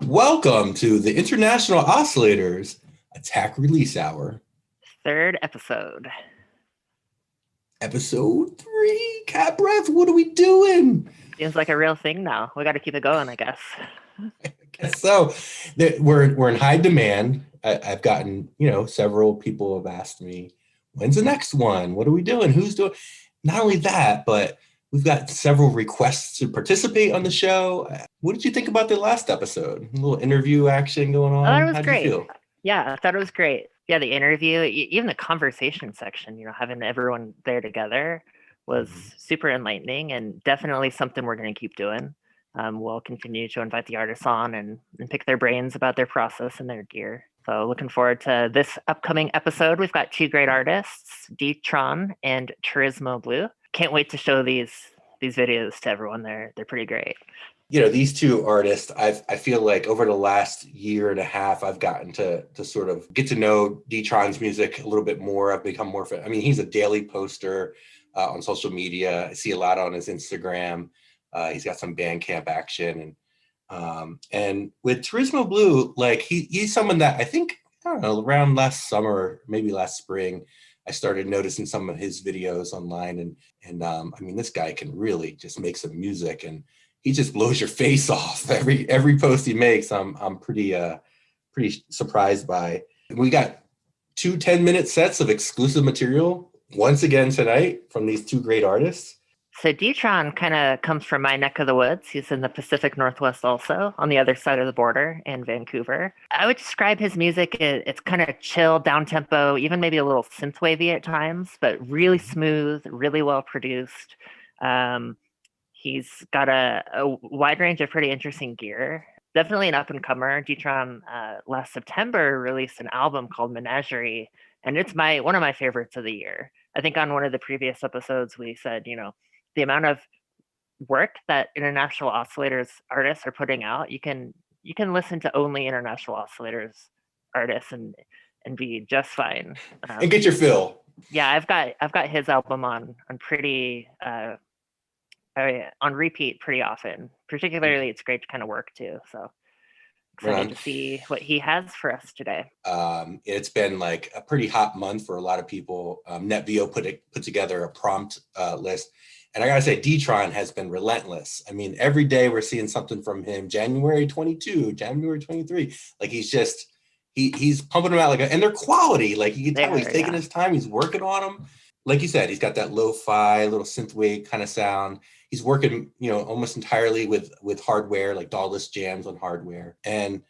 Welcome to the International Oscillators Attack Release Hour. Third episode. Episode 3. Cat breath, what are we doing? Seems like a real thing now. We got to keep it going, I guess. I guess so. We're in high demand. I've gotten, several people have asked me, when's the next one? What are we doing? Who's doing? Not only that, but we've got several requests to participate on the show. What did you think about the last episode? A little interview action going on. I thought it was How'd great. you feel? Yeah, I thought it was great. Yeah, the interview, even the conversation section, having everyone there together was super enlightening and definitely something we're going to keep doing. We'll continue to invite the artists on and pick their brains about their process and their gear. So looking forward to this upcoming episode. We've got two great artists, D-Tron and Turismo Blu. Can't wait to show these videos to everyone. They're pretty great. These two artists, I feel like over the last year and a half, I've gotten to sort of get to know D-Tron's music a little bit more. I've become more, he's a daily poster on social media. I see a lot on his Instagram. He's got some Bandcamp action. And with Turismo Blu, like he's someone that I think, around last summer, maybe last spring, I started noticing some of his videos online. And this guy can really just make some music, and he just blows your face off every post he makes. I'm pretty surprised by. We got 2 10-minute sets of exclusive material once again tonight from these two great artists. So D-Tron kind of comes from my neck of the woods. He's in the Pacific Northwest also, on the other side of the border in Vancouver. I would describe his music, it's kind of chill, down-tempo, even maybe a little synthwavy at times, but really smooth, really well produced. He's got a wide range of pretty interesting gear. Definitely an up-and-comer. D-Tron last September released an album called Menagerie, and it's one of my favorites of the year. I think on one of the previous episodes we said, the amount of work that International Oscillators artists are putting out, you can listen to only International Oscillators artists and be just fine. And get your fill. Yeah, I've got his album on pretty on repeat pretty often. Particularly, it's great to kind of work too. So excited to see what he has for us today. It's been like a pretty hot month for a lot of people. Netvio put together a prompt list. And I gotta say, D-Tron has been relentless. Every day we're seeing something from him. January 22, January 23. Like he's pumping them out and they're quality. Like you can tell he's taking his time. He's working on them. Like you said, he's got that lo-fi, little synthwave kind of sound. He's working, almost entirely with hardware, like DAW-less jams on hardware. And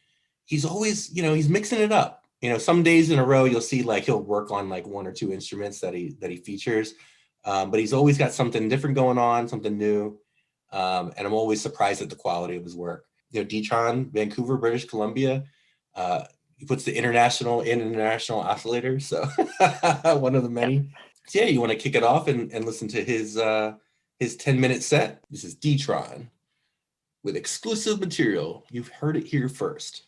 he's always, he's mixing it up. Some days in a row you'll see like he'll work on like 1 or 2 instruments that he features. But he's always got something different going on, something new. And I'm always surprised at the quality of his work. D-Tron, Vancouver, British Columbia. He puts the international oscillators. So one of the many. So yeah, you want to kick it off and listen to his 10-minute set. This is D-Tron with exclusive material. You've heard it here first.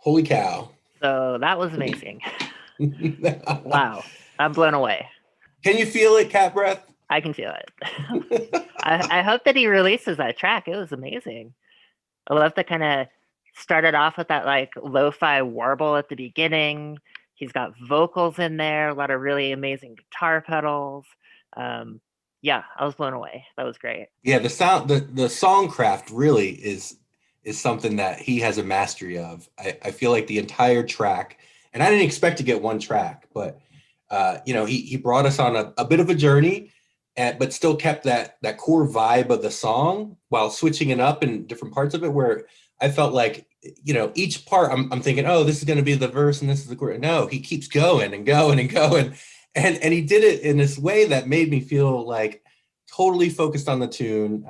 Holy cow. So that was amazing. Wow. I'm blown away. Can you feel it, Cat Breath? I can feel it. I hope that he releases that track. It was amazing. I love that kind of started off with that like lo-fi warble at the beginning. He's got vocals in there, a lot of really amazing guitar pedals. Yeah, I was blown away. That was great. Yeah, the sound, the songcraft really is something that he has a mastery of. I feel like the entire track, and I didn't expect to get one track, but he brought us on a bit of a journey, but still kept that core vibe of the song while switching it up in different parts of it, where I felt like, each part I'm thinking, oh, this is going to be the verse and this is the chorus. No, he keeps going and going and going. And he did it in this way that made me feel like totally focused on the tune.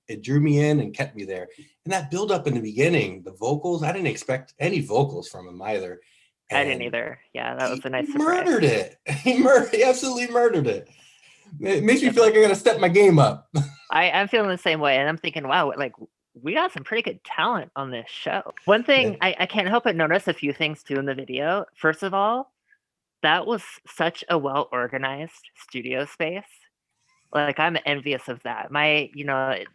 It drew me in and kept me there. And that build up in the beginning, the vocals, I didn't expect any vocals from him either. And I didn't either. Yeah, that was a nice surprise. Murdered it. He absolutely murdered it. It makes me feel like I got to step my game up. I'm feeling the same way. And I'm thinking, wow, like we got some pretty good talent on this show. One thing I can't help but notice a few things too in the video. First of all, that was such a well-organized studio space. Like I'm envious of that.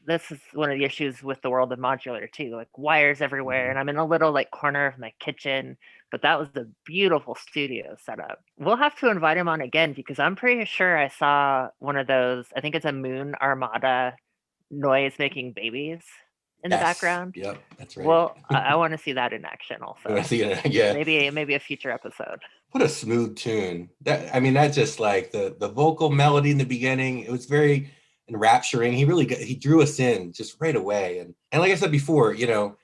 This is one of the issues with the world of modular too, like wires everywhere. And I'm in a little like corner of my kitchen, but that was a beautiful studio setup. We'll have to invite him on again because I'm pretty sure I saw one of those, I think it's a Moon Armada noise making babies. in the Yes. background. Yep. That's right. Well, I want to see that in action You wanna also. see it? Yeah. Maybe a future episode. What a smooth tune. That, I mean, that's just like the vocal melody in the beginning. It was very enrapturing. He really he drew us in just right away. And like I said before, you know,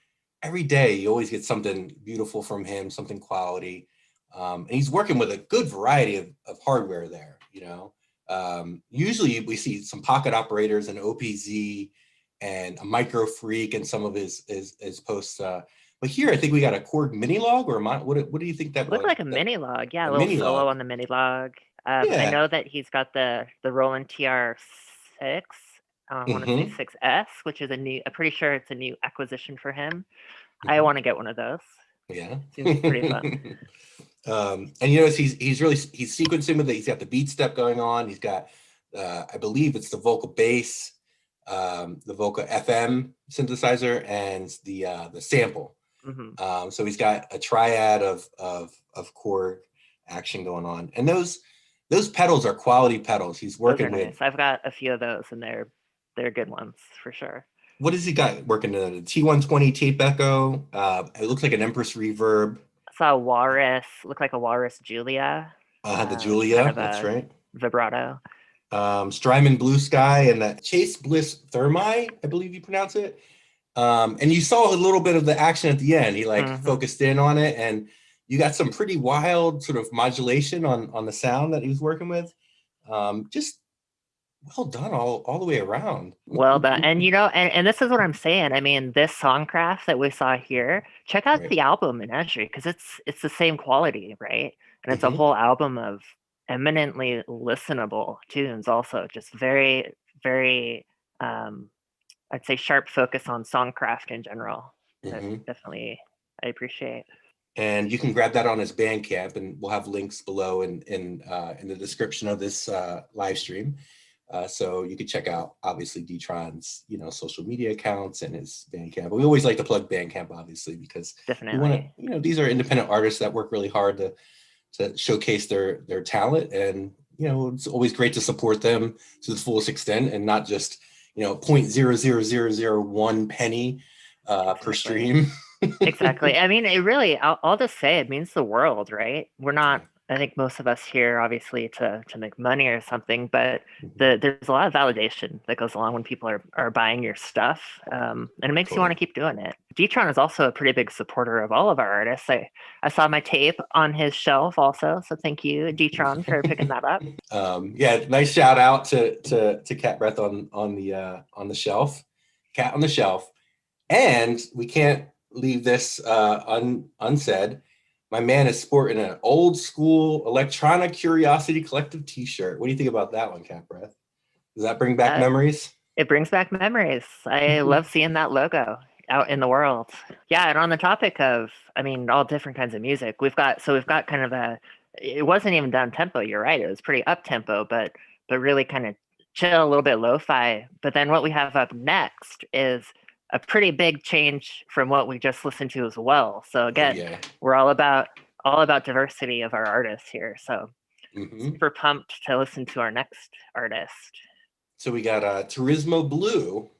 every day you always get something beautiful from him, something quality. And he's working with a good variety of hardware there. You know, usually we see some pocket operators and OPZ and a micro freak and some of his posts. But here, I think we got a Korg mini log, or what do you think that Looked was? like a mini log, yeah, A a little mini solo log. on the mini log. I Yeah. know that he's got the Roland TR6. I want to say Hmm. 6S, which is a new. I'm pretty sure it's a new acquisition for him. I Hmm. want to get one of those. Yeah. Seems pretty fun. And you notice he's sequencing with it. He's got the beat step going on. He's got, I believe it's the vocal bass, the vocal FM synthesizer, and the sample. Hmm. So he's got a triad of chord action going on, and those pedals are quality pedals. He's Those are working with. nice. I've got a few of those, and they're good ones for sure. What has he got working? The T120 tape echo. It looks like an Empress reverb. I saw a walrus, look like a walrus Julia, The kind Julia, of that's a right. vibrato. Strymon Blue Sky and the Chase Bliss Thermi, I believe you pronounce it. And you saw a little bit of the action at the end. He like Hmm. focused in on it, and you got some pretty wild sort of modulation on the sound that he was working with. Just well done all the way around. Well done. And and this is what I'm saying. I mean, this songcraft that we saw here, check out Right. the album Menagerie, because it's the same quality, right? And it's a Hmm. whole album of eminently listenable tunes, also. Just very, very um, I'd say sharp focus on songcraft in general. That Hmm. definitely I appreciate. And you can grab that on his Bandcamp, and we'll have links below in the description of this live stream. So you could check out obviously D-Tron's social media accounts and his Bandcamp. But we always like to plug Bandcamp obviously because we want to Definitely. these are independent artists that work really hard to showcase their talent, and it's always great to support them to the fullest extent and not just 0.00001 penny per Exactly. stream. Exactly. I mean, it really, I'll just say it means the world, right? We're not, Yeah. I think most of us here, obviously, to make money or something, but Mhm. there's a lot of validation that goes along when people are buying your stuff. And it makes you want to Totally. keep doing it. D-Tron is also a pretty big supporter of all of our artists. I saw my tape on his shelf also. So thank you, D-Tron, for picking that up. Yeah, nice shout out to Cat Breath on the shelf, Cat on the shelf, and we can't leave this unsaid. My man is sporting an old school Electronic Curiosity Collective T-shirt. What do you think about that one, Cat Breath? Does that bring back Uh, memories? It brings back memories. I love seeing that logo out in the world. Yeah, and on the topic of, I mean, all different kinds of music, we've got kind of it wasn't even down tempo. You're right. It was pretty up tempo, but really kind of chill, a little bit lo-fi. But then what we have up next is a pretty big change from what we just listened to as well. So Oh again, yeah. we're all about diversity of our artists here. So Hmm. super pumped to listen to our next artist. So we got Turismo Blue.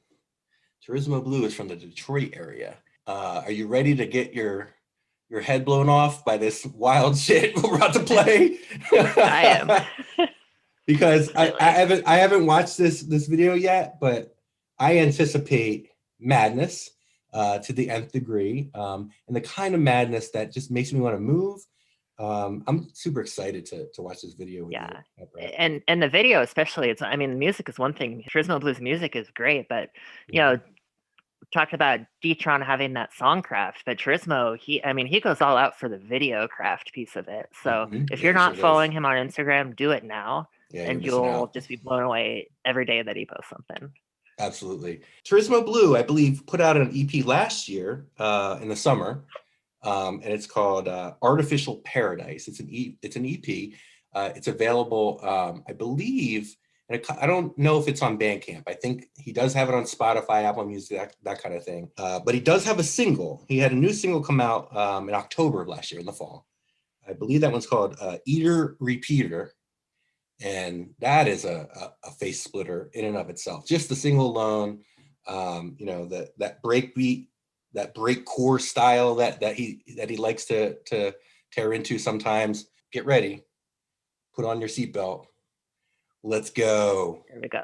Turismo Blue is from the Detroit area. Are you ready to get your head blown off by this wild shit we're about to play? I am. Because I Definitely. haven't watched this video yet, but I anticipate madness to the nth degree, and the kind of madness that just makes me want to move. I'm super excited to watch this video with you. Yeah. And the video especially, I mean, the music is one thing. Turismo Blues music is great, but you know, Mhm. talked about D-Tron having that song craft, but Turismo, he goes all out for the video craft piece of it. So Mhm. if Yeah, you're he not sure does. following him on Instagram, do it now, Yeah, you're and missing you'll out. just be blown away every day that he posts something. Absolutely. Turismo Blue, I believe, put out an EP last year in the summer, and it's called Artificial Paradise. It's an EP. It's available, I believe, and I don't know if it's on Bandcamp. I think he does have it on Spotify, Apple Music, that kind of thing. But he does have a single. He had a new single come out in October of last year in the fall. I believe that one's called Eater Repeater. And that is a face splitter in and of itself. Just the single alone, You know, that break beat, that break core style that he likes to tear into sometimes. Get ready, put on your seatbelt. Let's go. There we go.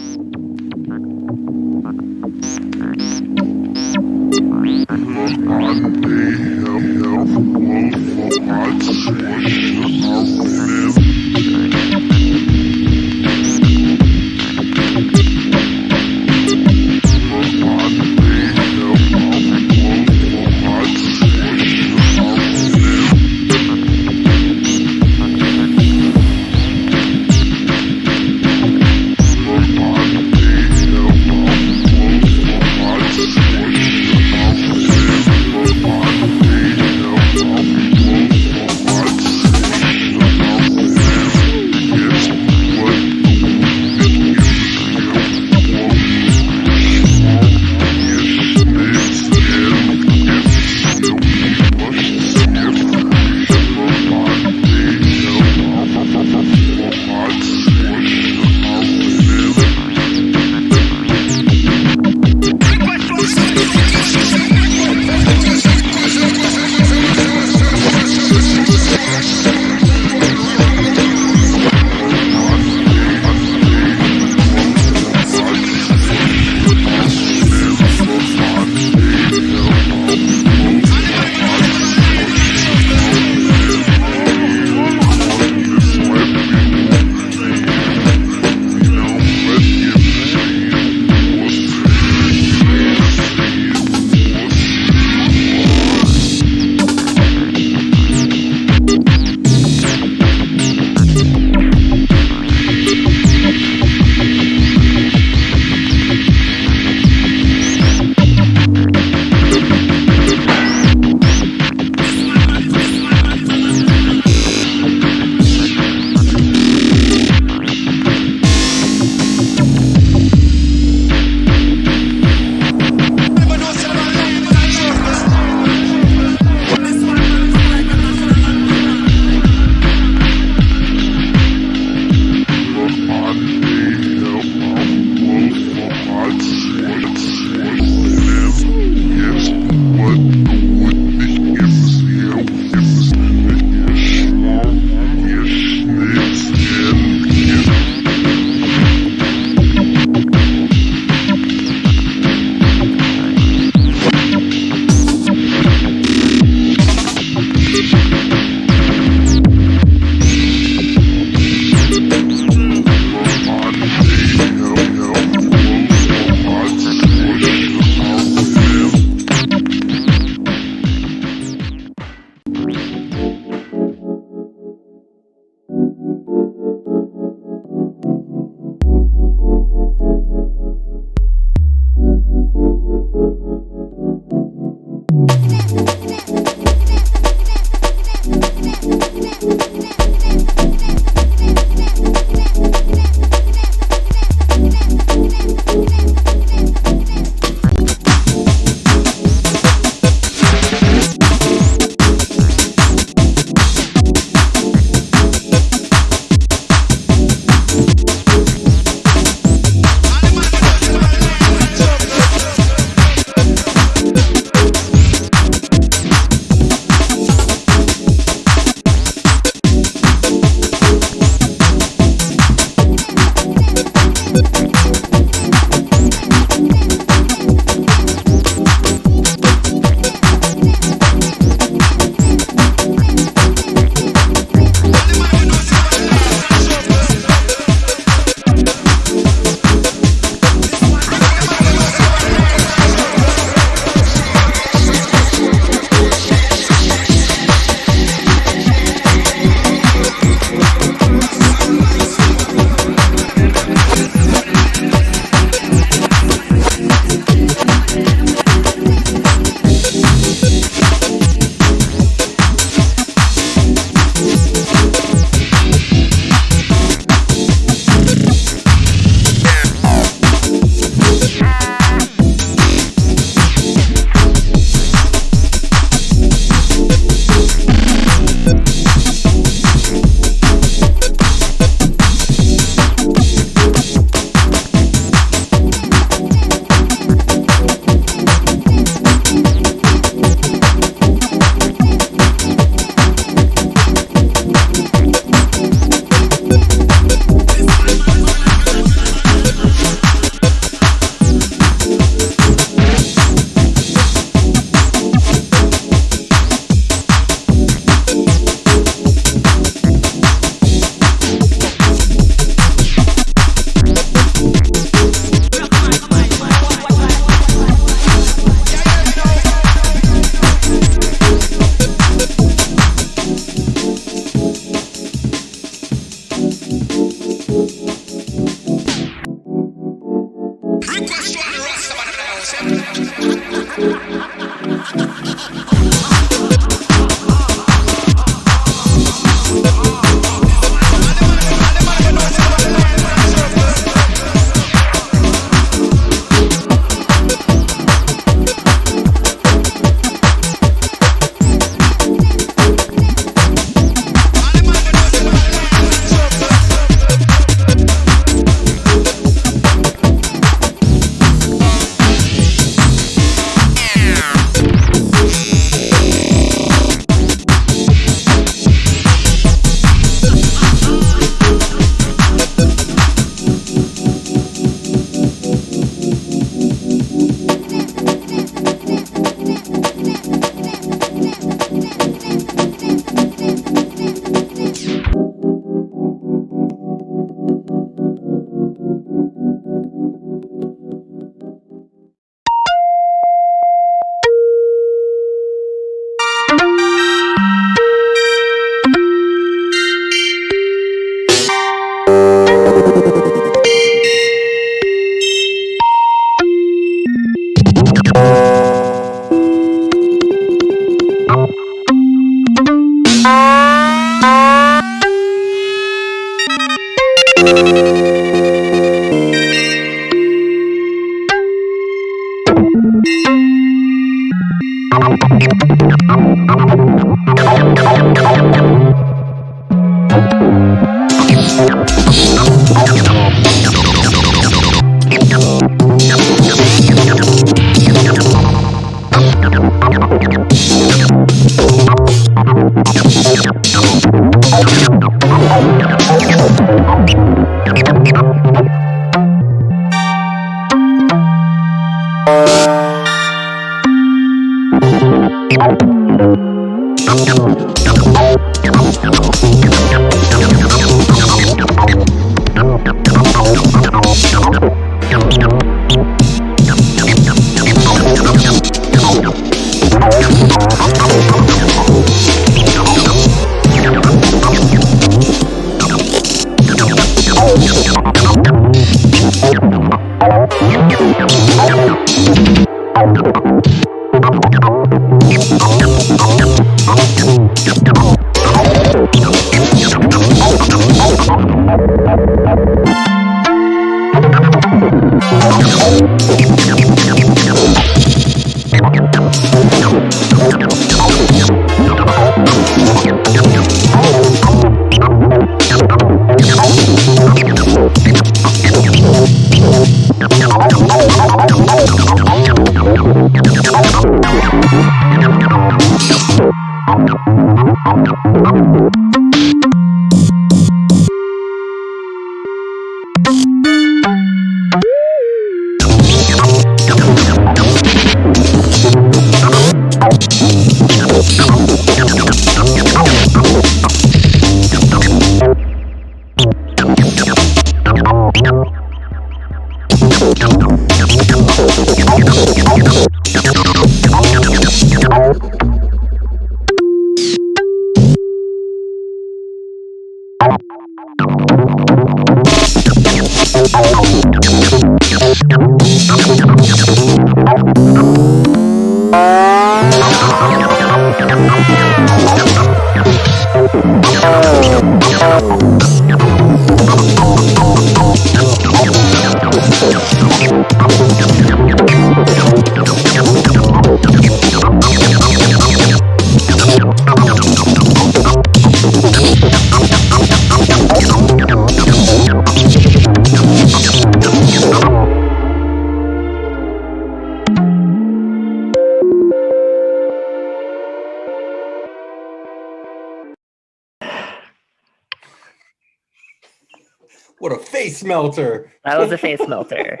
What a face melter. That was a face melter.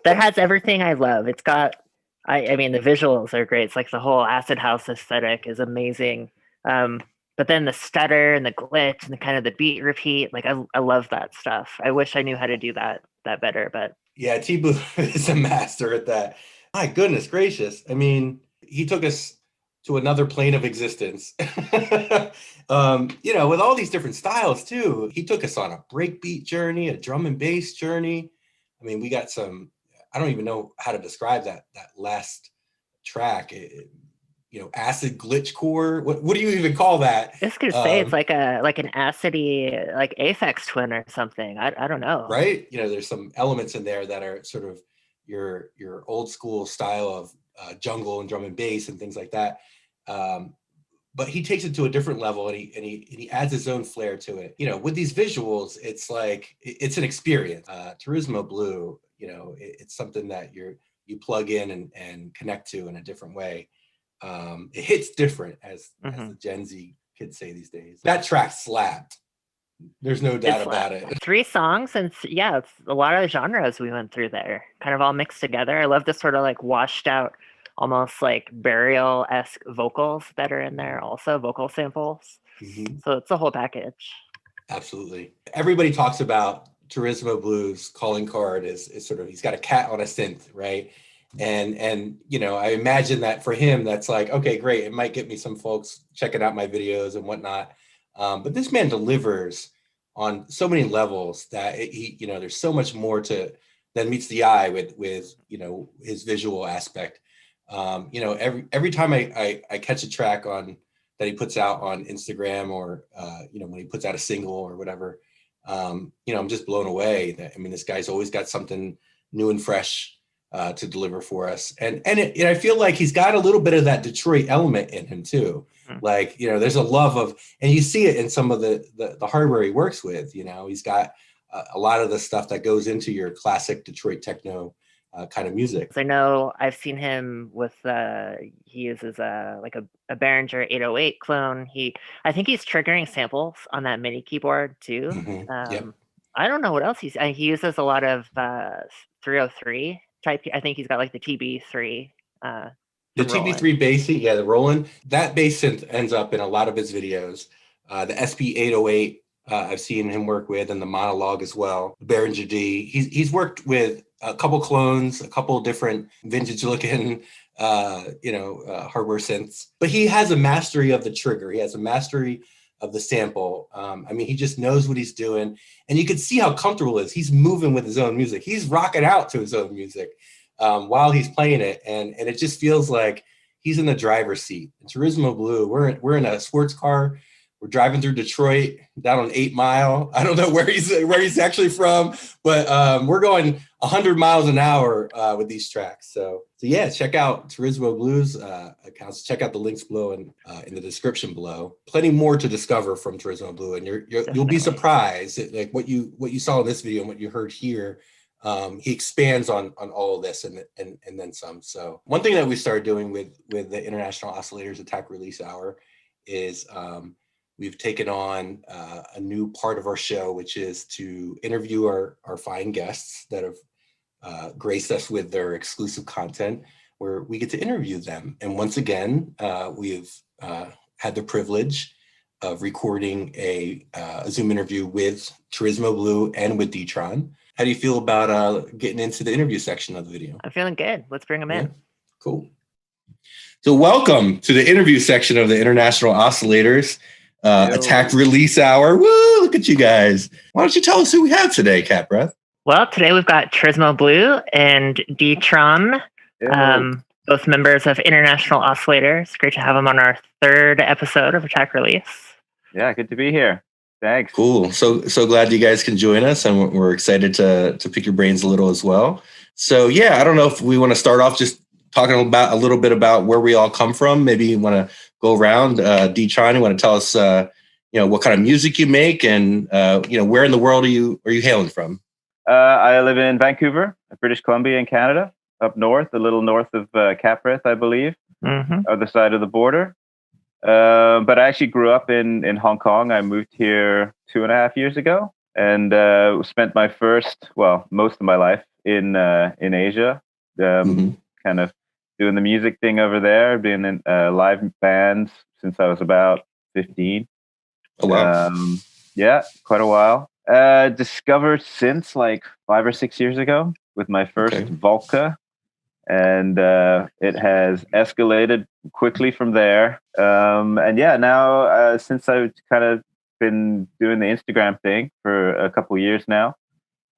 That has everything I love. It's got, I mean, the visuals are great. It's like the whole acid house aesthetic is amazing. But then the stutter and the glitch and the kind of the beat repeat, like I love that stuff. I wish I knew how to do that better, but Yeah, T-Boo is a master at that. My goodness gracious. I mean, he took us to another plane of existence. With all these different styles too. He took us on a breakbeat journey, a drum and bass journey. I mean, we got some, I don't even know how to describe that last track. Acid glitch core. What do you even call that? I was gonna say it's like an acidy like Aphex Twin or something. I don't know. Right? There's some elements in there that are sort of your old school style of jungle and drum and bass and things like that. But he takes it to a different level, and he adds his own flair to it. With these visuals, it's like it's an experience. Turismo Blu, it's something that you plug in and connect to in a different way. It hits different, as the Gen Z kids say these days. That track slapped. There's no doubt about it. 3 songs, and yeah, it's a lot of genres we went through there, kind of all mixed together. I love this sort of like washed out, almost like burial-esque vocals that are in there, also vocal samples. So it's a whole package. Absolutely. Everybody talks about Turismo Blu's calling card is sort of, he's got a cat on a synth, right? And I imagine that for him, that's like, okay, great. It might get me some folks checking out my videos and whatnot. But this man delivers on so many levels that there's so much more than meets the eye with his visual aspect. Every time I catch a track that he puts out on Instagram or when he puts out a single or whatever, I'm just blown away. I mean, this guy's always got something new and fresh to deliver for us. And I feel like he's got a little bit of that Detroit element in him too. Like, there's a love of, and you see it in some of the hardware he works with. He's got a lot of the stuff that goes into your classic Detroit techno kind of music. I know I've seen him with he uses a Behringer 808 clone. I think he's triggering samples on that MIDI keyboard too. Yep. I don't know what else he uses a lot of 303 type. I think he's got like the TB3. The TB3 bass, the Roland. That bass synth ends up in a lot of his videos. The SP808 I've seen him work with, and the Monologue as well. Behringer D. He's worked with a couple clones, a couple different vintage looking, hardware synths. But he has a mastery of the trigger. He has a mastery of the sample. He just knows what he's doing, and you can see how comfortable he is. He's moving with his own music. He's rocking out to his own music while he's playing it, and it just feels like he's in the driver's seat. In Turismo Blu, we're in a sports car. We're driving through Detroit down on 8 Mile. I don't know where he's actually from, but we're going 100 miles an hour with these tracks. So yeah, check out Turismo Blu's accounts. Check out the links below and in the description below. Plenty more to discover from Turismo Blu, and you'll be surprised at, like what you saw in this video and what you heard here. He expands on all of this and then some. So one thing that we started doing with the International Oscillators Attack Release Hour is we've taken on a new part of our show, which is to interview our fine guests that have graced us with their exclusive content, where we get to interview them. And once again, we've had the privilege of recording a Zoom interview with Turismo Blu and with D-Tron. How do you feel about getting into the interview section of the video? I'm feeling good. Let's bring them in. Cool. So welcome to the interview section of the International Oscillators Attack Release Hour. Woo! Look at you guys. Why don't you tell us who we have today, Cat Breath? Well, today we've got Turismo Blu and D-Tron, both members of International Oscillators. Great to have them on our 3rd episode of Attack Release. Yeah, good to be here. Thanks. Cool. So glad you guys can join us, and we're excited to pick your brains a little as well. So yeah, I don't know if we want to start off just talking about a little bit about where we all come from. Maybe you want to go around. D-Tron, you want to tell us, what kind of music you make, and where in the world are you hailing from? I live in Vancouver, British Columbia, in Canada, up north, a little north of Cat Breath, I believe, other side of the border. But I actually grew up in Hong Kong. I moved here 2.5 years ago, and spent most of my life in Asia, kind of doing the music thing over there. Been in live bands since I was about 15. Oh wow! Yeah, quite a while. Discovered synths like 5 or 6 years ago with my first Volca. And it has escalated quickly from there. Now since I've kind of been doing the Instagram thing for a couple of years now,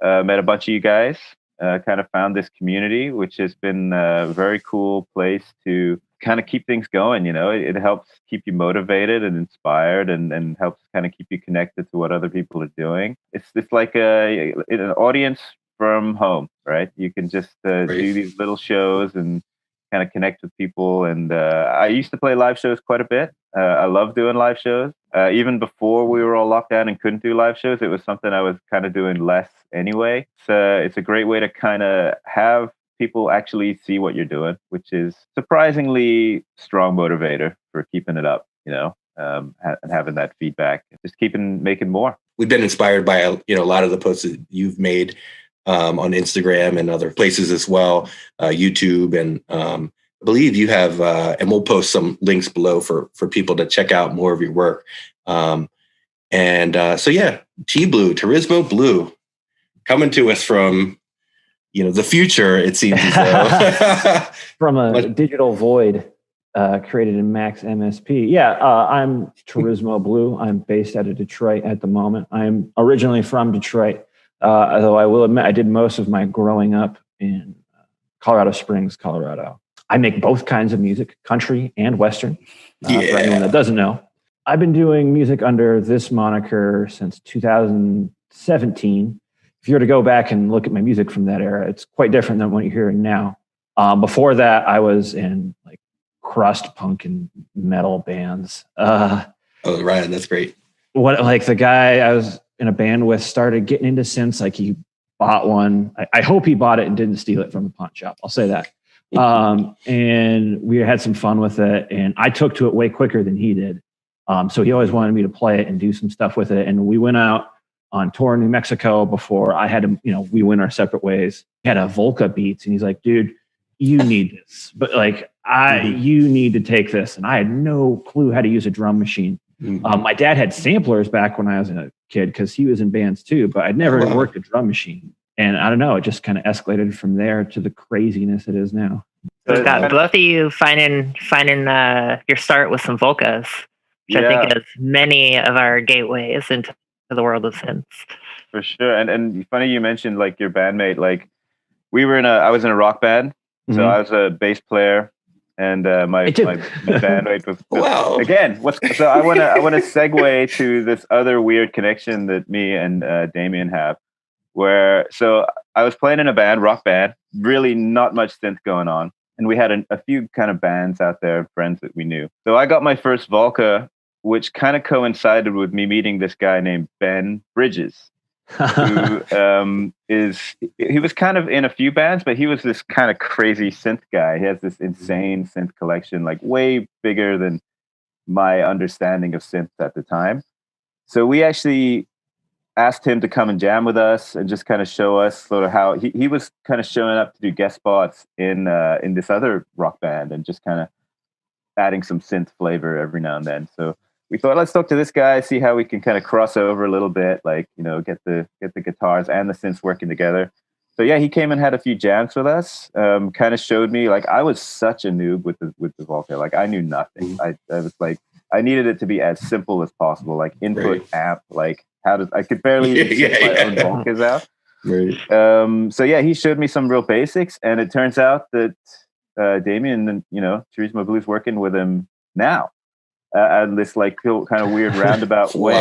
met a bunch of you guys, kind of found this community, which has been a very cool place to kind of keep things going. It helps keep you motivated and inspired, and helps kind of keep you connected to what other people are doing. It's like an audience from home, right? You can just do these little shows and kind of connect with people. And I used to play live shows quite a bit. I love doing live shows. Even before we were all locked down and couldn't do live shows, it was something I was kind of doing less anyway. So it's a great way to kind of have people actually see what you're doing, which is surprisingly strong motivator for keeping it up, and having that feedback, just making more. We've been inspired by a lot of the posts that you've made on Instagram and other places as well, YouTube, and I believe you have, and we'll post some links below for people to check out more of your work. Turismo Blu, coming to us from the future, it seems as though. From a digital void created in Max MSP. I'm Turismo Blu. I'm based out of Detroit at the moment. I'm originally from Detroit. Although I will admit, I did most of my growing up in Colorado Springs, Colorado. I make both kinds of music, country and Western, for anyone that doesn't know. I've been doing music under this moniker since 2000, 17. If you were to go back and look at my music from that era, it's quite different than what you're hearing now. Before that, I was in like crust punk and metal bands. Oh, Ryan, that's great. Like the guy I was in a band with started getting into synths. Like he bought one. I hope he bought it and didn't steal it from the pawn shop. I'll say that. And we had some fun with it. And I took to it way quicker than he did. So he always wanted me to play it and do some stuff with it. And we went out on tour in New Mexico before I had to, we went our separate ways. He had a Volca Beats and he's like, dude, you need this. But like, you need to take this. And I had no clue how to use a drum machine. My dad had samplers back when I was a kid because he was in bands too, but I'd never worked a drum machine. And I don't know, it just kind of escalated from there to the craziness it is now. We've got both of you finding your start with some Volcas, which I think is many of our gateways into the world of synths. For sure. And funny you mentioned like your bandmate, like I was in a rock band. So I was a bass player. And my bandmate was again. So I want to segue to this other weird connection that me and Damien have, so I was playing in a band, rock band, really not much synth going on, and we had a few kind of bands out there, friends that we knew. So I got my first Volca, which kind of coincided with me meeting this guy named Ben Bridges. Who he was kind of in a few bands, but he was this kind of crazy synth guy. He has this insane synth collection, like way bigger than my understanding of synth at the time. So we actually asked him to come and jam with us and just kind of show us sort of how he was kind of showing up to do guest spots in this other rock band and just kind of adding some synth flavor every now and then. So we thought, let's talk to this guy, see how we can kind of cross over a little bit, like, get the guitars and the synths working together. So yeah, he came and had a few jams with us, kind of showed me, like, I was such a noob with the Volca. Like, I knew nothing. I was like, I needed it to be as simple as possible, like input amp, like I could barely even my own Volcas out. Right. So yeah, he showed me some real basics, and it turns out that Damien, Turismo Blu's working with him now. And this like kind of weird roundabout way,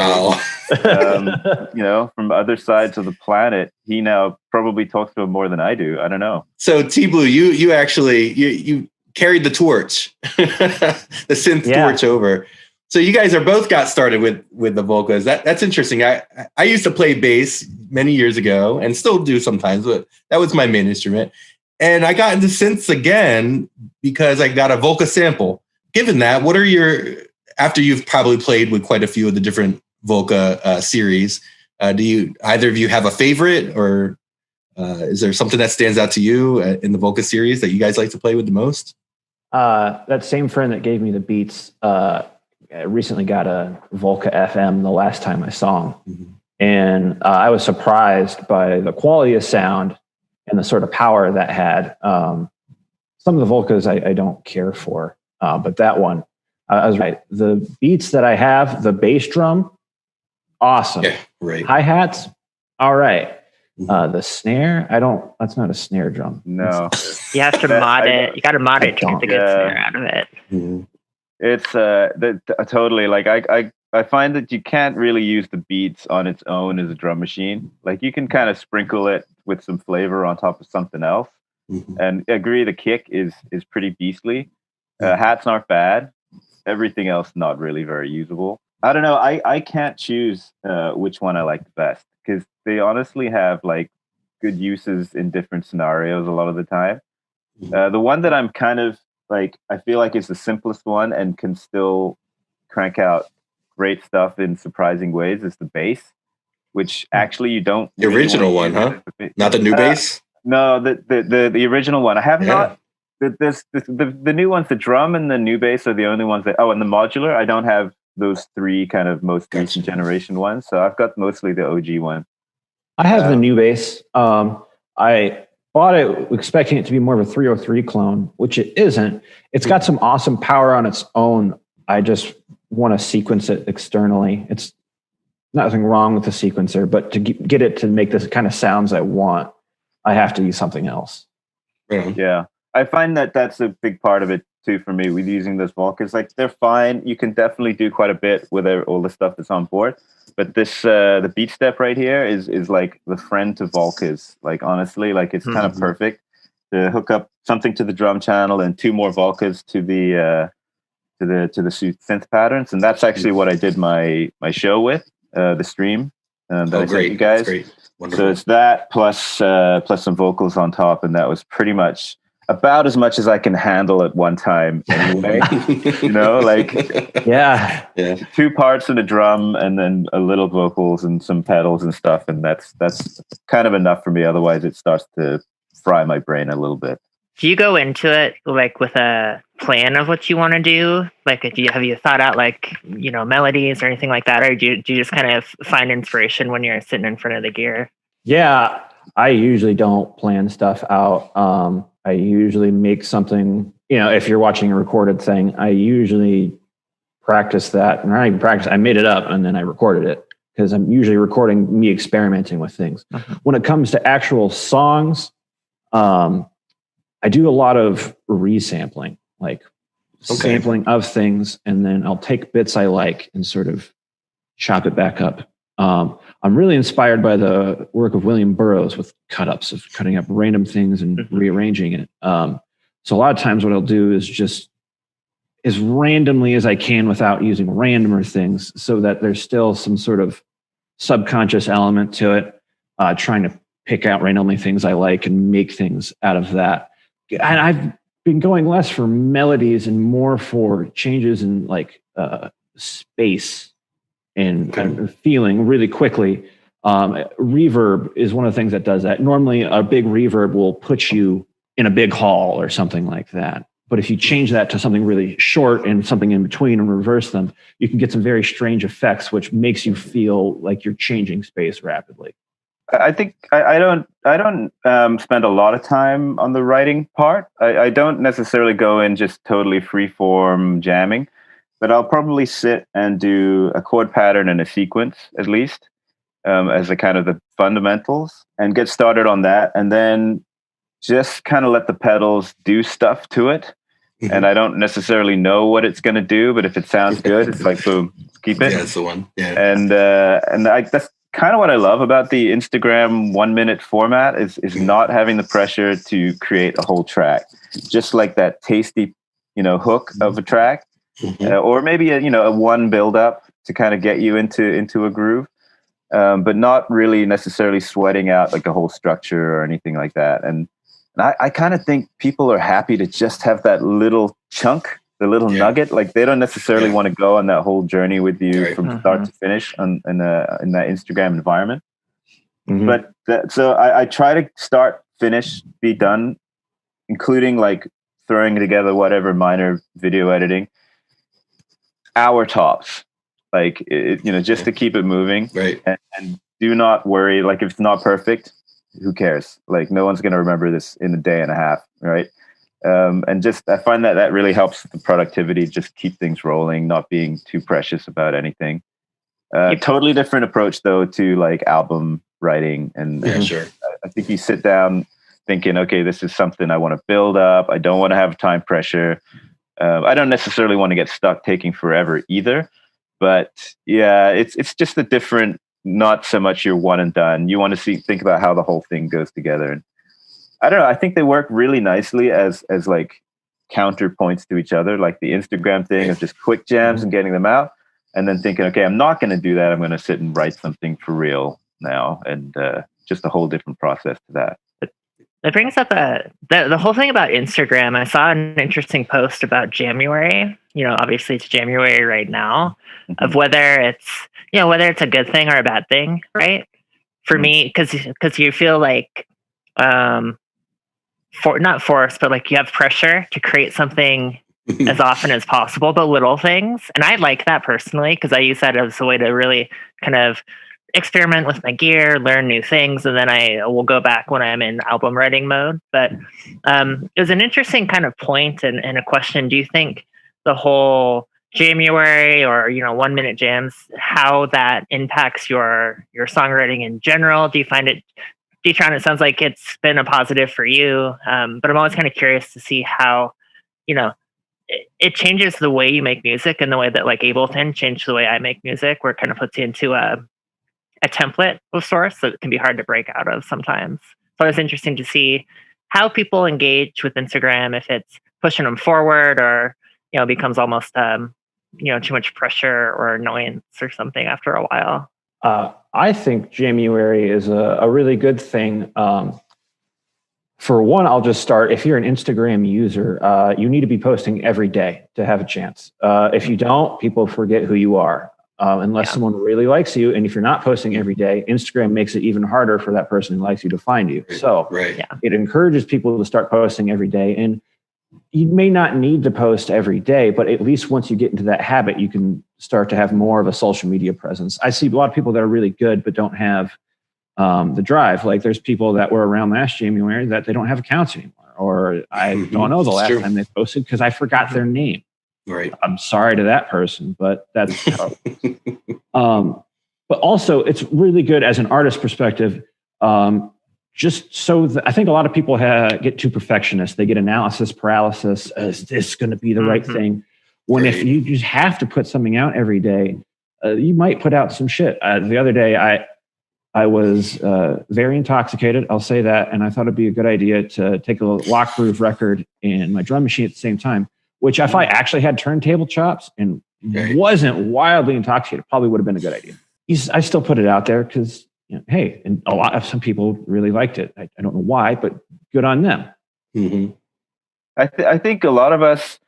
from other sides of the planet. He now probably talks to him more than I do. I don't know. So T Blue, you actually you carried the torch, the synth torch over. So you guys both got started with the Volcas. That's interesting. I used to play bass many years ago and still do sometimes, but that was my main instrument. And I got into synths again because I got a Volca sample. Given that, what are after you've probably played with quite a few of the different Volca series, do either of you have a favorite, or is there something that stands out to you in the Volca series that you guys like to play with the most? That same friend that gave me the beats recently got a Volca FM the last time I saw him. And I was surprised by the quality of sound and the sort of power that had. Some of the Volcas I don't care for, but that one, I was right. The beats that I have, the bass drum, awesome. Yeah, right. Hi-hats, all right. The snare, that's not a snare drum. No. You have to mod it. You got to mod it to get the good snare out of it. It's totally like I find that you can't really use the beats on its own as a drum machine. Like you can kind of sprinkle it with some flavor on top of something else. And I agree, the kick is pretty beastly. Hats aren't bad. Everything else not really very usable. I don't know. I can't choose which one I like the best because they honestly have like good uses in different scenarios a lot of the time. The one that I'm kind of like, I feel like is the simplest one and can still crank out great stuff in surprising ways is the bass, which actually you don't. The really original one, huh? Not the new bass? No, the original one. I have not. The new ones, the drum and the new bass are the only ones that. Oh, and the modular. I don't have those three kind of most recent generation ones, so I've got mostly the OG one. I have the new bass. I bought it expecting it to be more of a 303 clone, which it isn't. It's got some awesome power on its own. I just want to sequence it externally. It's nothing wrong with the sequencer, but to get it to make this kind of sounds I want, I have to use something else. Yeah. I find that that's a big part of it too for me with using those Volcas. Like they're fine. You can definitely do quite a bit with all the stuff that's on board. But this the beat step right here is like the friend to Volkas. Like honestly, like it's kind of perfect to hook up something to the drum channel and 2 more Volkas to the synth patterns, and that's actually what I did my show with the stream that I sent you guys. So it's that plus some vocals on top, and that was pretty much about as much as I can handle at one time anyway. You know, like Yeah. 2 parts and a drum and then a little vocals and some pedals and stuff, and that's kind of enough for me. Otherwise it starts to fry my brain a little bit. Do you go into it like with a plan of what you want to do? Like, have you thought out like, melodies or anything like that? Or do you just kind of find inspiration when you're sitting in front of the gear? Yeah, I usually don't plan stuff out. I usually make something, if you're watching a recorded thing, I usually practice that. And I even practice, I made it up and then I recorded it because I'm usually recording me experimenting with things. When it comes to actual songs, I do a lot of resampling, like sampling of things, and then I'll take bits I like and sort of chop it back up. I'm really inspired by the work of William Burroughs with cut-ups, of cutting up random things and rearranging it. So a lot of times what I'll do is just as randomly as I can without using randomer things so that there's still some sort of subconscious element to it, trying to pick out randomly things I like and make things out of that. And I've been going less for melodies and more for changes in like space and feeling really quickly. Reverb is one of the things that does that. Normally a big reverb will put you in a big hall or something like that. But if you change that to something really short and something in between and reverse them, you can get some very strange effects, which makes you feel like you're changing space rapidly. I think I don't spend a lot of time on the writing part. I don't necessarily go in just totally freeform jamming, but I'll probably sit and do a chord pattern and a sequence at least as a kind of the fundamentals and get started on that. And then just kind of let the pedals do stuff to it. And I don't necessarily know what it's going to do, but if it sounds good, it's like, boom, keep it. Yeah, that's the one. Yeah. And that's kind of what I love about the Instagram 1-minute format is not having the pressure to create a whole track. Just like that tasty, hook of a track, or maybe a one build up to kind of get you into a groove, but not really necessarily sweating out like a whole structure or anything like that. And I kind of think people are happy to just have that little chunk, the little nugget. Like they don't necessarily want to go on that whole journey with you from start to finish in that Instagram environment. But so I try to start, finish, be done, including like throwing together whatever minor video editing, hour tops, like just to keep it moving. Right. And do not worry. Like if it's not perfect, who cares? Like no one's going to remember this in a day and a half. Right. And just, I find that really helps the productivity, just keep things rolling, not being too precious about anything. Totally different approach though to like album writing. And sure. I think you sit down thinking, okay, this is something I want to build up. I don't want to have time pressure. I don't necessarily want to get stuck taking forever either, but yeah, it's just a different, not so much your one and done. You want to think about how the whole thing goes together. And I don't know, I think they work really nicely as like counterpoints to each other, like the Instagram thing of just quick jams and getting them out, and then thinking, okay, I'm not going to do that. I'm going to sit and write something for real now, and just a whole different process to that. That brings up the whole thing about Instagram. I saw an interesting post about January. Obviously it's January right now, of whether it's a good thing or a bad thing, right? For me, because you feel like not forced, but like you have pressure to create something as often as possible, but little things. And I like that personally because I use that as a way to really kind of experiment with my gear, learn new things, and then I will go back when I'm in album writing mode. But it was an interesting kind of point and a question. Do you think the whole January or 1-minute jams, how that impacts your songwriting in general? Do you find it, D-Tron, it sounds like it's been a positive for you, but I'm always kind of curious to see how it changes the way you make music, and the way that like Ableton changed the way I make music, where it kind of puts you into a template of sorts that can be hard to break out of sometimes. So it's interesting to see how people engage with Instagram, if it's pushing them forward or, becomes almost, too much pressure or annoyance or something after a while. I think January is a really good thing. For one, I'll just start. If you're an Instagram user, you need to be posting every day to have a chance. If you don't, people forget who you are. Unless someone really likes you. And if you're not posting every day, Instagram makes it even harder for that person who likes you to find you. So it encourages people to start posting every day. And you may not need to post every day, but at least once you get into that habit, you can start to have more of a social media presence. I see a lot of people that are really good, but don't have the drive. Like there's people that were around last January that they don't have accounts anymore, or I don't know the last time they posted because I forgot their name. Right. I'm sorry to that person, but that's how but also it's really good as an artist perspective. Just so I think a lot of people get too perfectionist. They get analysis paralysis. Is this going to be the right thing? When if you just have to put something out every day, you might put out some shit. The other day, I was very intoxicated. I'll say that. And I thought it'd be a good idea to take a lock groove record and my drum machine at the same time, which if I actually had turntable chops and wasn't wildly intoxicated, probably would have been a good idea. I still put it out there because, hey, and some people really liked it. I don't know why, but good on them. I think a lot of us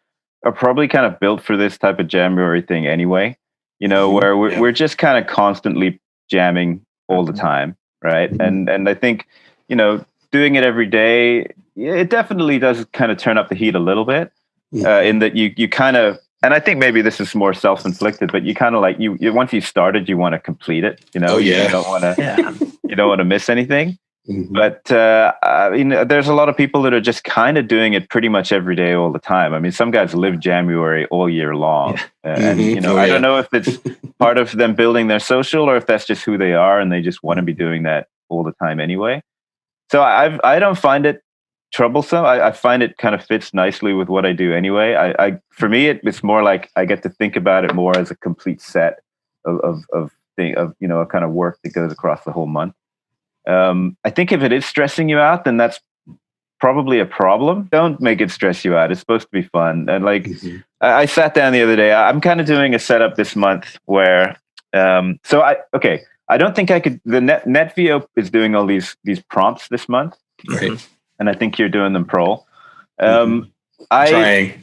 are probably kind of built for this type of January thing anyway, where we're just kind of constantly jamming all the time, right? And I think, doing it every day, it definitely does kind of turn up the heat a little bit. In that you kind of, and I think maybe this is more self-inflicted, but you kind of like you once you started, you want to complete it. You don't want to you don't want to miss anything. But there's a lot of people that are just kind of doing it pretty much every day, all the time. I mean, some guys live January all year long, and I don't know if it's part of them building their social or if that's just who they are and they just want to be doing that all the time anyway. So I don't find it troublesome. I find it kind of fits nicely with what I do anyway. I for me, it's more like I get to think about it more as a complete set of a kind of work that goes across the whole month. I think if it is stressing you out, then that's probably a problem. Don't make it stress you out. It's supposed to be fun. And I sat down the other day. I'm kind of doing a setup this month where I don't think I could. The Netvio is doing all these prompts this month. Right. And I think you're doing them Prole. Trying. I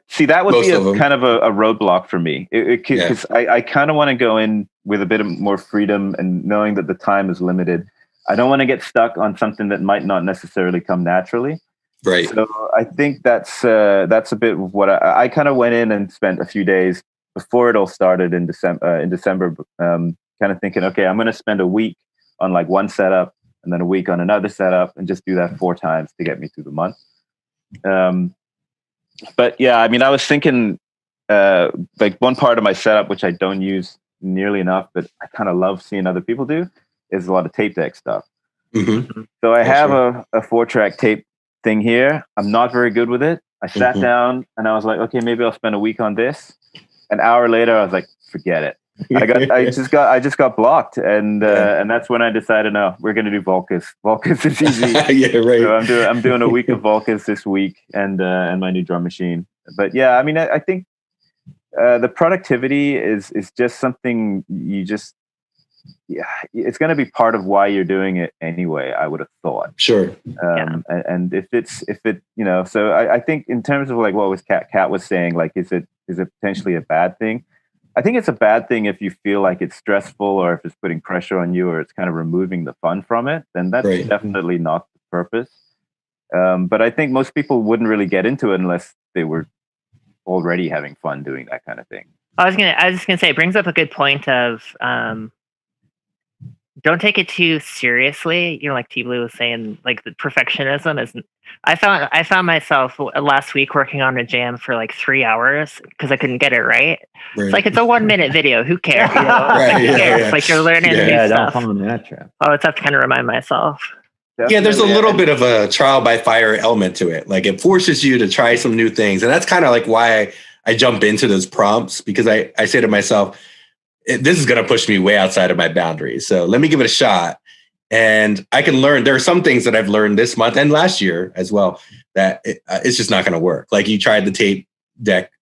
see that would be a kind of a roadblock for me because I kind of want to go in with a bit of more freedom and knowing that the time is limited. I don't want to get stuck on something that might not necessarily come naturally. Right. So I think that's a bit of what I kind of went in and spent a few days before it all started in December, kind of thinking, okay, I'm going to spend a week on like one setup and then a week on another setup and just do that 4 times to get me through the month. But yeah, I mean, I was thinking like one part of my setup, which I don't use nearly enough, but I kind of love seeing other people do, is a lot of tape deck stuff. So I have a 4-track tape thing here. I'm not very good with it. I sat down and I was like, okay, maybe I'll spend a week on this. An hour later, I was like, forget it. I just got blocked, and that's when I decided, no, we're going to do Volcus. Volcus is easy. So I'm doing a week of Volcus this week, and my new drum machine. But yeah, I mean, I think the productivity is just something it's going to be part of why you're doing it anyway. I would have thought. Sure. And if it so I think in terms of like what was Kat was saying, like, is it potentially a bad thing? I think it's a bad thing if you feel like it's stressful or if it's putting pressure on you or it's kind of removing the fun from it, then that's definitely not the purpose. But I think most people wouldn't really get into it unless they were already having fun doing that kind of thing. I was just gonna say, it brings up a good point of don't take it too seriously. Like T Blue was saying, like the perfectionism is. I found myself last week working on a jam for like 3 hours because I couldn't get it right. It's like, it's a 1-minute video. Who cares? Who cares? Like, you're learning new stuff. Don't fall into that trap. I always have to kind of remind myself. Yeah, there's a little bit of a trial by fire element to it. Like it forces you to try some new things. And that's kind of like why I jump into those prompts, because I say to myself, this is going to push me way outside of my boundaries. So let me give it a shot. And I can learn. There are some things that I've learned this month and last year as well that it's just not going to work. Like you tried the tape deck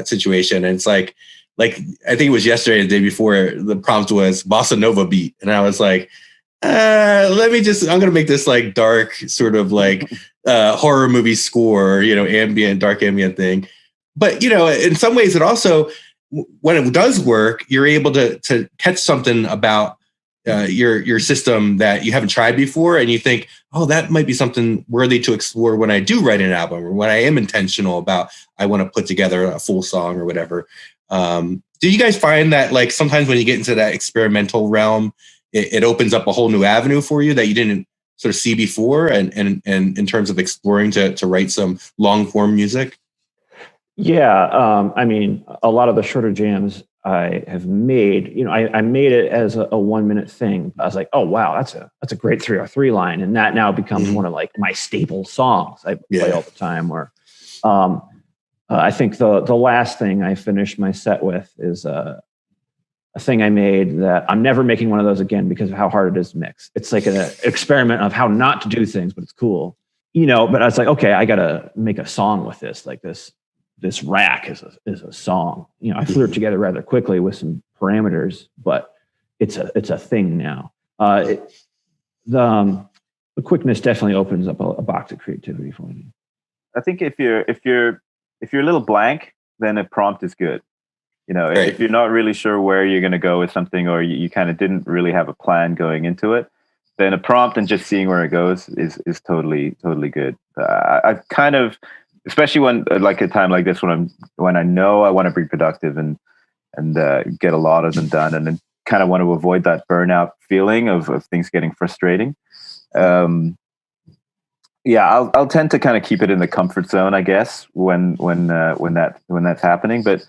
situation, and it's like I think it was yesterday, the day before, the prompt was bossa nova beat, and I was like, I'm going to make this like dark sort of like horror movie score, ambient, dark ambient thing. But in some ways, it also, when it does work, you're able to catch something about your system that you haven't tried before, and you think, oh, that might be something worthy to explore when I do write an album, or when I am intentional about I want to put together a full song or whatever. Do you guys find that like sometimes when you get into that experimental realm, it opens up a whole new avenue for you that you didn't sort of see before, and in terms of exploring to write some long form music? Yeah, I mean, a lot of the shorter jams I have made, I made it as a 1 minute thing. I was like, oh wow, that's a great 303 line, and that now becomes one of like my staple songs I play all the time. Or I think the last thing I finished my set with is a thing I made that I'm never making one of those again because of how hard it is to mix. It's like an experiment of how not to do things, but it's cool, But I was like, okay, I gotta make a song with this, like this rack is a song. I threw it together rather quickly with some parameters, but it's a thing now. The quickness definitely opens up a box of creativity for me. I think if you're a little blank, then a prompt is good. Right. If you're not really sure where you're going to go with something, or you kind of didn't really have a plan going into it, then a prompt and just seeing where it goes is totally good. I kind of, especially when like a time like this, when I know I want to be productive and get a lot of them done, and then kind of want to avoid that burnout feeling of things getting frustrating. I'll tend to kind of keep it in the comfort zone, I guess, when that's happening. But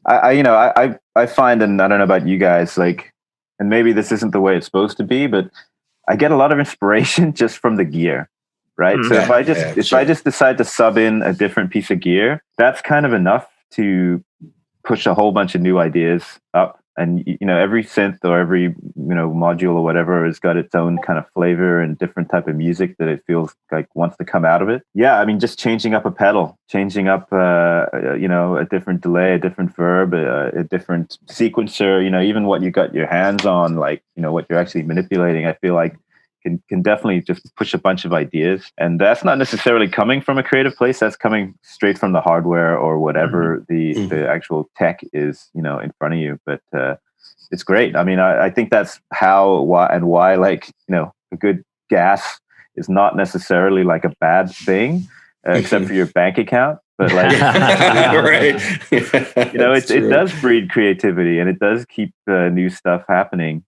I find, and I don't know about you guys, like, and maybe this isn't the way it's supposed to be, but I get a lot of inspiration just from the gear. Right. So if I just decide to sub in a different piece of gear, that's kind of enough to push a whole bunch of new ideas up. And, every synth or every, module or whatever has got its own kind of flavor and different type of music that it feels like wants to come out of it. Yeah. I mean, just changing up a pedal, changing up, a different delay, a different verb, a different sequencer, even what you got your hands on, like, what you're actually manipulating, I feel like can definitely just push a bunch of ideas. And that's not necessarily coming from a creative place. That's coming straight from the hardware or whatever the actual tech is, in front of you. But it's great. I mean, I think that's why, like, a good gas is not necessarily like a bad thing, except for your bank account. But like, right. it does breed creativity, and it does keep new stuff happening.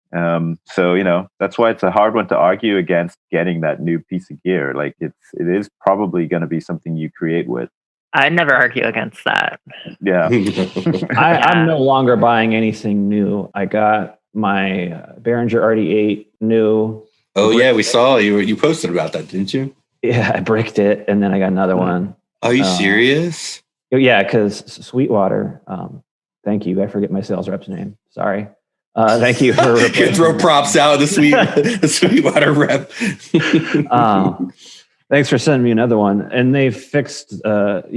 So that's why it's a hard one to argue against getting that new piece of gear. Like it is probably going to be something you create with. I never argue against that. Yeah. I'm no longer buying anything new. I got my Behringer RD8 new. Oh yeah, we saw you posted about that, didn't you? Yeah, I bricked it, and then I got another one. Are you serious? Yeah, because Sweetwater. Thank you. I forget my sales rep's name. Sorry. Thank you for throw props out the Sweetwater rep. Thanks for sending me another one. And they fixed. You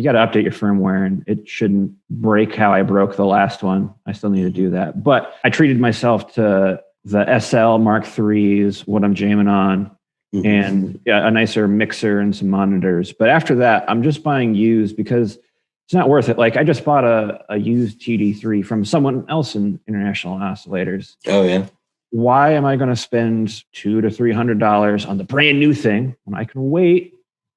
got to update your firmware, and it shouldn't break how I broke the last one. I still need to do that. But I treated myself to the SL Mark IIIs, what I'm jamming on. And a nicer mixer and some monitors. But after that, I'm just buying used because it's not worth it. Like I just bought a used TD3 from someone else in International Oscillators. Oh yeah. Why am I going to spend $200 to $300 on the brand new thing when I can wait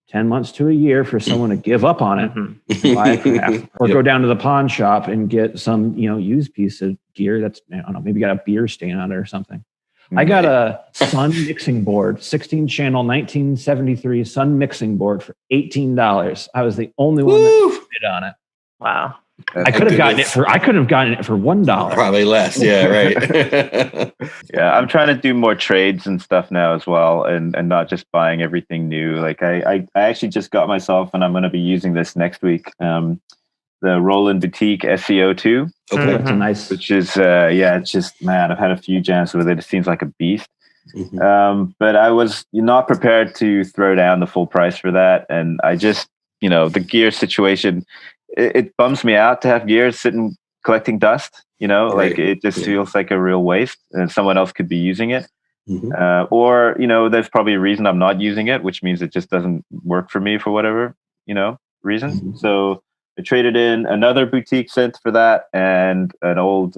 10 months to a year for someone to give up on it, buy it for half, or go down to the pawn shop and get some, used piece of gear that's, I don't know, maybe got a beer stain on it or something. I got a Sun mixing board, 16-channel 1973 Sun mixing board for $18. I was the only one that bid on it. Wow. I could have gotten it for $1. Probably less. Yeah, right. Yeah, I'm trying to do more trades and stuff now as well, and not just buying everything new. Like I actually just got myself, and I'm going to be using this next week. The Roland Boutique SEO2. Okay. That's a nice. Which is it's just, man, I've had a few jams with it. It seems like a beast. But I was not prepared to throw down the full price for that, and I just, the gear situation, it bums me out to have gear sitting collecting dust. Right. Like it just feels like a real waste, and someone else could be using it. Or there's probably a reason I'm not using it, which means it just doesn't work for me for whatever reason. So I traded in another boutique synth for that, and an old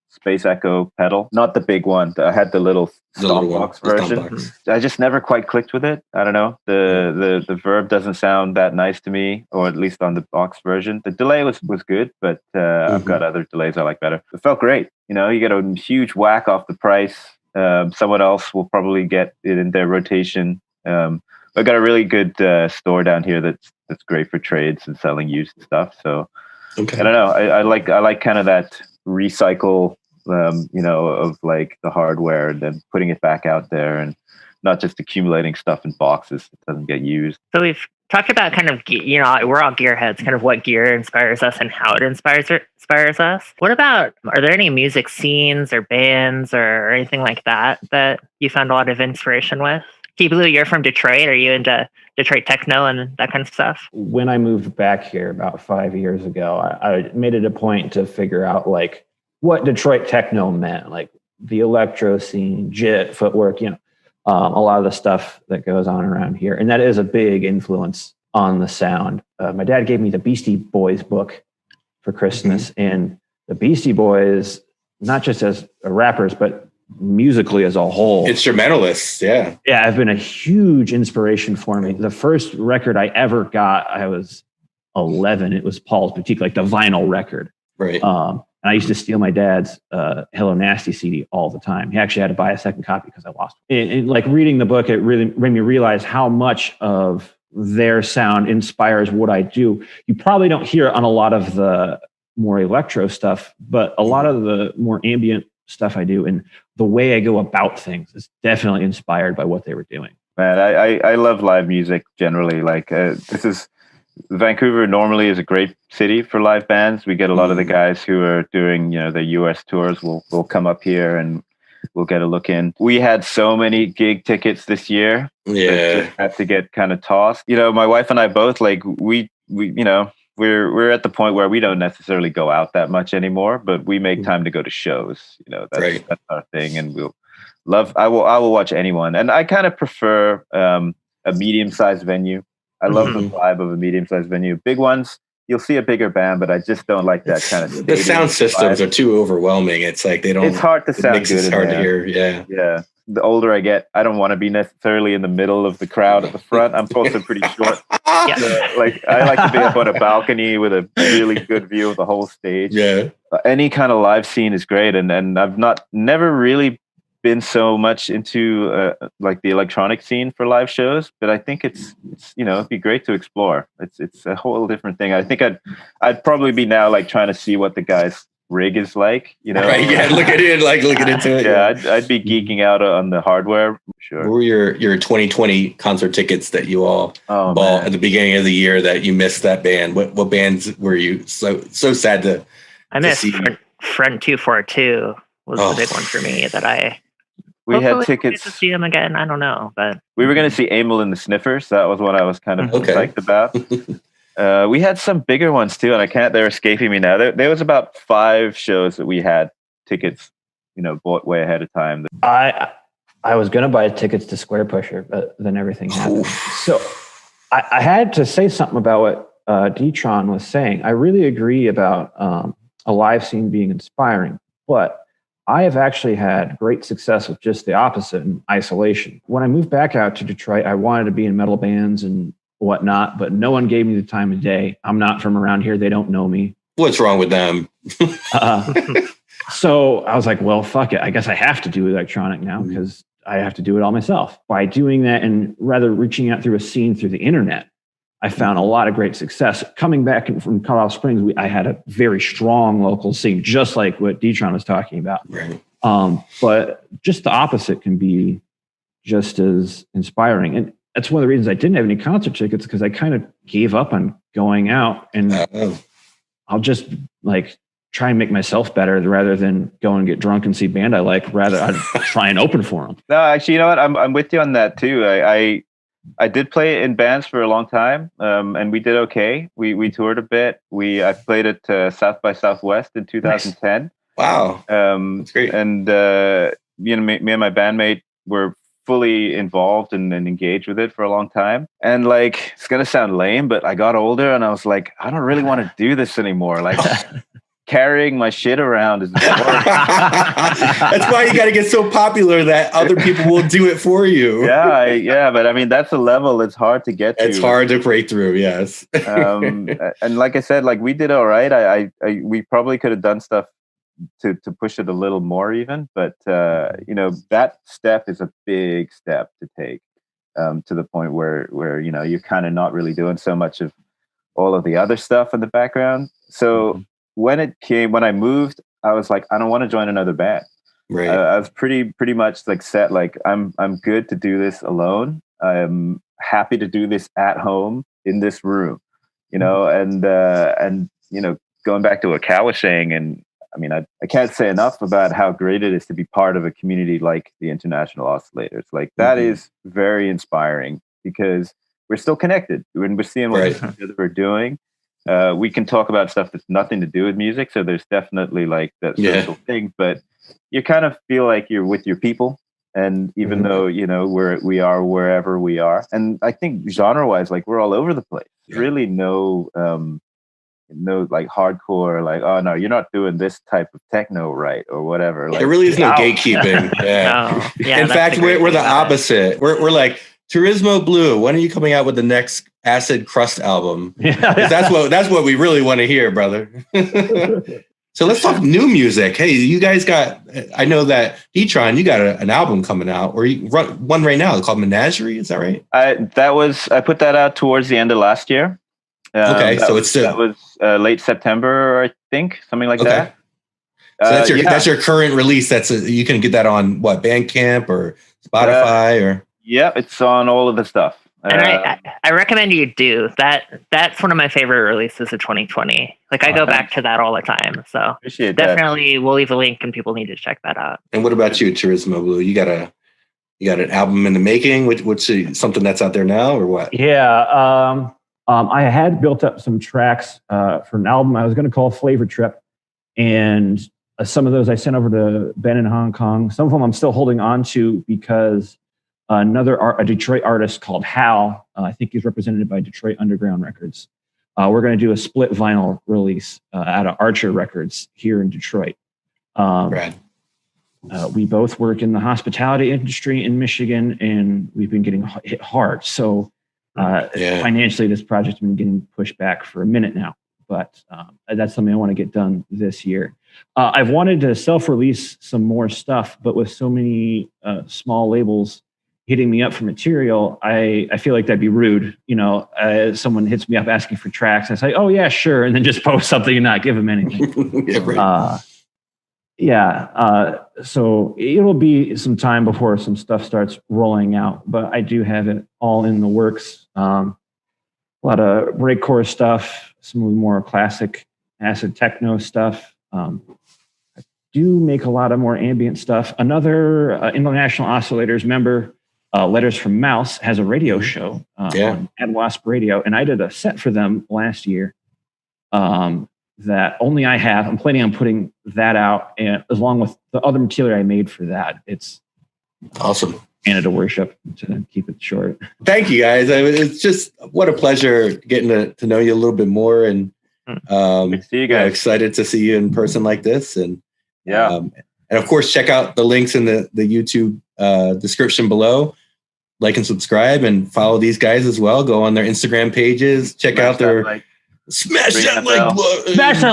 Space Echo pedal. Not the big one. I had the little stomp box version. I just never quite clicked with it. I don't know. The verb doesn't sound that nice to me, or at least on the box version. The delay was good, but I've got other delays I like better. It felt great. You get a huge whack off the price. Someone else will probably get it in their rotation. I got a really good store down here that's great for trades and selling used stuff. So I don't know. I like kind of that recycle, of like the hardware and then putting it back out there, and not just accumulating stuff in boxes that doesn't get used. So we've talked about kind of, we're all gearheads, kind of what gear inspires us and how it inspires us. What about, are there any music scenes or bands or anything like that you found a lot of inspiration with? Blue, you're from Detroit. Are you into Detroit techno and that kind of stuff? When I moved back here about 5 years ago, I made it a point to figure out like what Detroit techno meant, like the electro scene, JIT, footwork, a lot of the stuff that goes on around here. And that is a big influence on the sound. My dad gave me the Beastie Boys book for Christmas, and the Beastie Boys, not just as rappers, but musically as a whole, instrumentalists, have been a huge inspiration for me. The first record I ever got, I was 11. It was Paul's Boutique, like the vinyl record, right? And I used to steal my dad's Hello Nasty CD all the time. He actually had to buy a second copy because I lost it. And like reading the book, it really made me realize how much of their sound inspires what I do. You probably don't hear it on a lot of the more electro stuff, but a lot of the more ambient stuff I do and the way I go about things is definitely inspired by what they were doing. Man, I love live music generally. Like Vancouver normally is a great city for live bands. We get a lot of the guys who are doing, the US tours will come up here and we'll get a look in. We had so many gig tickets this year. Yeah. That had to get kind of tossed. My wife and I both, like we we're at the point where we don't necessarily go out that much anymore, but we make time to go to shows. That's our thing, and I will watch anyone. And I kind of prefer a medium-sized venue. I love the vibe of a medium-sized venue. Big ones, you'll see a bigger band, but I just don't like that kind of. The sound systems are too overwhelming. It's like they don't. It's hard to sound good. It's hard to hear. Yeah. Yeah. The older I get, I don't want to be necessarily in the middle of the crowd at the front. I'm also pretty short. Like I like to be up on a balcony with a really good view of the whole stage. Yeah. Any kind of live scene is great, and I've never really been so much into like the electronic scene for live shows, but I think it's it'd be great to explore. It's a whole different thing. I think I'd probably be now like trying to see what the guys rig is like, Right, yeah, looking into it. Yeah, I'd be geeking out on the hardware. Sure. What were your 2020 concert tickets that you all bought at the beginning of the year that you missed that band? What bands were you so sad to? I missed Front 242 was the big one for me that we had tickets to see them again. I don't know, but we were going to see Emil and the Sniffers. That was what I was kind of psyched about. We had some bigger ones too, and they're escaping me now. There was about 5 shows that we had tickets, bought way ahead of time. I was going to buy tickets to Square Pusher, but then everything happened. So I had to say something about what D-Tron was saying. I really agree about a live scene being inspiring, but I have actually had great success with just the opposite in isolation. When I moved back out to Detroit, I wanted to be in metal bands and whatnot, but no one gave me the time of day. I'm not from around here. They don't know me. What's wrong with them? So I was like, well, fuck it. I guess I have to do electronic now because I have to do it all myself. By doing that and rather reaching out through a scene through the internet, I found a lot of great success. Coming back from Colorado Springs, I had a very strong local scene, just like what D-Tron was talking about. Right. But just the opposite can be just as inspiring. And that's one of the reasons I didn't have any concert tickets, because I kind of gave up on going out, and I'll just like try and make myself better rather than go and get drunk and see band I like. Rather, I'd try and open for them. No, actually, you know what? I'm with you on that too. I did play in bands for a long time, and we did okay. We toured a bit. I played at South by Southwest in 2010. Nice. Wow, that's great. And me and my bandmate were fully involved and engaged with it for a long time. And like, it's gonna sound lame, but I got older and I was like, I don't really want to do this anymore. Like, carrying my shit around is that's why you got to get so popular that other people will do it for you. Yeah, but I mean, that's a level it's hard to get to. It's hard to break through, yes. And like I said, like, we did all right. We probably could have done stuff to push it a little more even, but you know, that step is a big step to take, to the point where you know, you're kind of not really doing so much of all of the other stuff in the background. So when I moved, I was like, I don't want to join another band. Right. I was pretty much like set, like I'm good to do this alone. I'm happy to do this at home in this room, you know, and you know, going back to what Cal was saying, and I mean, I can't say enough about how great it is to be part of a community like the International Oscillators. Like, that is very inspiring, because we're still connected when we're seeing what each other are doing. We can talk about stuff that's nothing to do with music. So there's definitely like that social thing, but you kind of feel like you're with your people. And even though, you know, we are wherever we are. And I think genre wise, like, we're all over the place. Really no like hardcore, like, oh no, you're not doing this type of techno right or whatever. Like, there really is no gatekeeping. Yeah. In fact, we're the opposite. We're like, Turismo Blu, when are you coming out with the next Acid Crust album? That's what we really want to hear, brother. So let's talk new music. Hey, you guys I know that D-Tron, you got an album coming out, or you run one right now called Menagerie. Is that right? I put that out towards the end of last year. Okay, so that was late September, I think, something like that. So that's your current release. You can get that on what, Bandcamp or Spotify or? Yeah, it's on all of the stuff. And I recommend you do that. That's one of my favorite releases of 2020. Like, I go back to that all the time. So appreciate definitely that. We'll leave a link and people need to check that out. And what about you, Turismo Blu? You got an album in the making, which is something that's out there now, or what? Yeah. I had built up some tracks for an album I was going to call Flavor Trip. And some of those I sent over to Ben in Hong Kong. Some of them I'm still holding on to, because a Detroit artist called Hal, I think he's represented by Detroit Underground Records. We're going to do a split vinyl release out of Archer Records here in Detroit. We both work in the hospitality industry in Michigan, and we've been getting hit hard. So financially, this project's been getting pushed back for a minute now. But that's something I want to get done this year. I've wanted to self-release some more stuff, but with so many small labels hitting me up for material, I feel like that'd be rude. You know, someone hits me up asking for tracks, and I say, "Oh yeah, sure," and then just post something and not give them anything. So it'll be some time before some stuff starts rolling out, but I do have it all in the works. A lot of breakcore stuff, some of the more classic acid techno stuff. I do make a lot of more ambient stuff. Another International Oscillators member, Letters from Mouse, has a radio show on Ad Wasp Radio, and I did a set for them last year that only I have. I'm planning on putting that out, and along with the other material I made for that. It's awesome. Canada worship, to keep it short. Thank you, guys. It's just what a pleasure getting to know you a little bit more, and see you guys. Excited to see you in person like this, and and of course check out the links in the YouTube description below. Like and subscribe, and follow these guys as well. Go on their Instagram pages, check out their smash that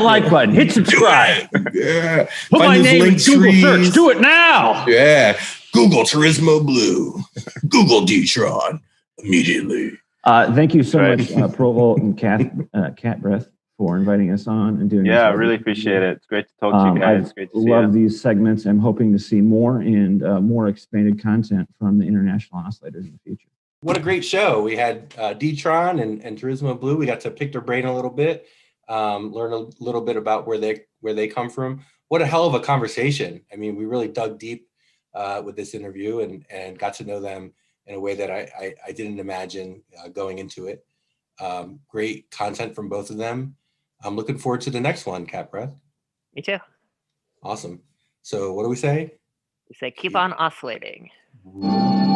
like button, hit subscribe. Yeah, put my name in Google search. Do it now. Yeah, Google Turismo Blu, Google D-Tron immediately. Thank you so Right. much, Prole Volt and Cat Breath, for inviting us on and doing. Yeah, I this. really appreciate it. It's great to talk to you guys. It's great to see love you. these segments. I'm hoping to see more and more expanded content from the international oscillators in the future. What a great show. We had D-Tron and Turismo Blu. We got to pick their brain a little bit, learn a little bit about where they come from. What a hell of a conversation. I mean, we really dug deep with this interview and got to know them in a way that I didn't imagine going into it. Great content from both of them. I'm looking forward to the next one, Cat Breath. Me too. Awesome. So what do we say? We say keep on oscillating. Ooh.